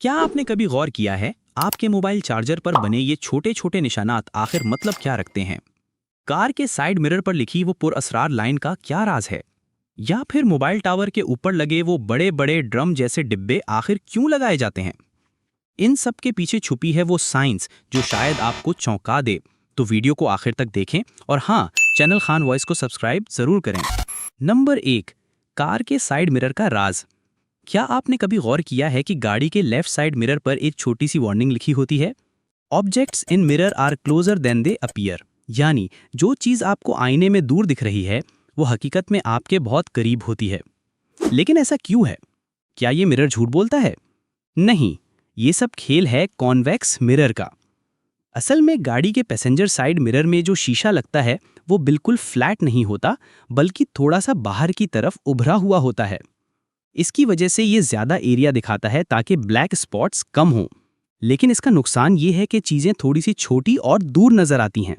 क्या आपने कभी गौर किया है आपके मोबाइल चार्जर पर बने ये छोटे छोटे निशानात आखिर मतलब क्या रखते हैं? कार के साइड मिरर पर लिखी वो पुरअसरार लाइन का क्या राज है? या फिर मोबाइल टावर के ऊपर लगे वो बड़े बड़े ड्रम जैसे डिब्बे आखिर क्यों लगाए जाते हैं? इन सब के पीछे छुपी है वो साइंस जो शायद आपको चौंका दे। तो वीडियो को आखिर तक देखें और हाँ, चैनल खान वॉइस को सब्सक्राइब जरूर करें। नंबर 1, कार के साइड मिरर का राज। क्या आपने कभी गौर किया है कि गाड़ी के लेफ्ट साइड मिरर पर एक छोटी सी वार्निंग लिखी होती है? Objects in mirror are closer than they appear. यानी जो चीज़ आपको आईने में दूर दिख रही है वो हकीकत में आपके बहुत करीब होती है। लेकिन ऐसा क्यों है? क्या ये मिरर झूठ बोलता है? नहीं, ये सब खेल है कॉन्वेक्स मिरर का। असल में गाड़ी के पैसेंजर साइड मिरर में जो शीशा लगता है वो बिल्कुल फ्लैट नहीं होता, बल्कि थोड़ा सा बाहर की तरफ उभरा हुआ होता है। इसकी वजह से ये ज़्यादा एरिया दिखाता है ताकि ब्लैक स्पॉट्स कम हों। लेकिन इसका नुकसान ये है कि चीज़ें थोड़ी सी छोटी और दूर नज़र आती हैं।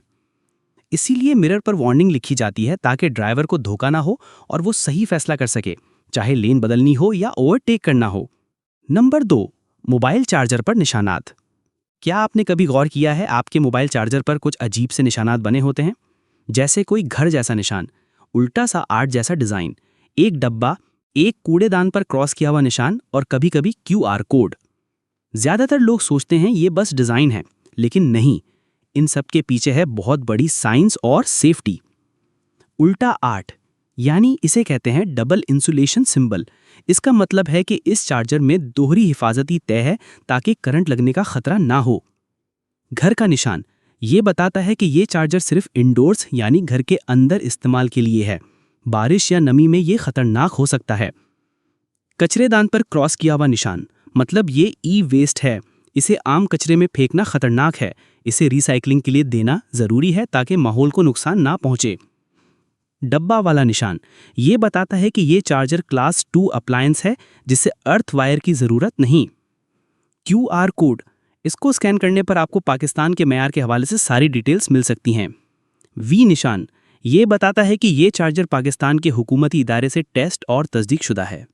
इसीलिए मिरर पर वार्निंग लिखी जाती है ताकि ड्राइवर को धोखा ना हो और वो सही फैसला कर सके, चाहे लेन बदलनी हो या ओवरटेक करना हो। नंबर 2, मोबाइल चार्जर पर निशानात। क्या आपने कभी गौर किया है आपके मोबाइल चार्जर पर कुछ अजीब से निशानात बने होते हैं? जैसे कोई घर जैसा निशान, उल्टा सा आर्ट जैसा डिज़ाइन, एक डब्बा, एक कूड़ेदान पर क्रॉस किया हुआ निशान और कभी कभी QR कोड। ज़्यादातर लोग सोचते हैं ये बस डिज़ाइन है, लेकिन नहीं, इन सब के पीछे है बहुत बड़ी साइंस और सेफ्टी। उल्टा आर्ट यानी इसे कहते हैं डबल इंसुलेशन सिंबल। इसका मतलब है कि इस चार्जर में दोहरी हिफाजती तय है ताकि करंट लगने का खतरा ना हो। घर का निशान ये बताता है कि ये चार्जर सिर्फ इंडोर्स यानी घर के अंदर इस्तेमाल के लिए है, बारिश या नमी में ये खतरनाक हो सकता है। कचरेदान पर क्रॉस किया हुआ निशान मतलब ये ई-वेस्ट है, इसे आम कचरे में फेंकना खतरनाक है, इसे रिसाइकलिंग के लिए देना ज़रूरी है ताकि माहौल को नुकसान ना पहुंचे। डब्बा वाला निशान ये बताता है कि ये चार्जर क्लास 2 अप्लायंस है जिसे अर्थ वायर की ज़रूरत नहीं। QR कोड, इसको स्कैन करने पर आपको पाकिस्तान के मेयार के हवाले से सारी डिटेल्स मिल सकती हैं। V निशान ये बताता है कि ये चार्जर पाकिस्तान के हुकूमती इदारे से टेस्ट और तस्दीक शुदा है।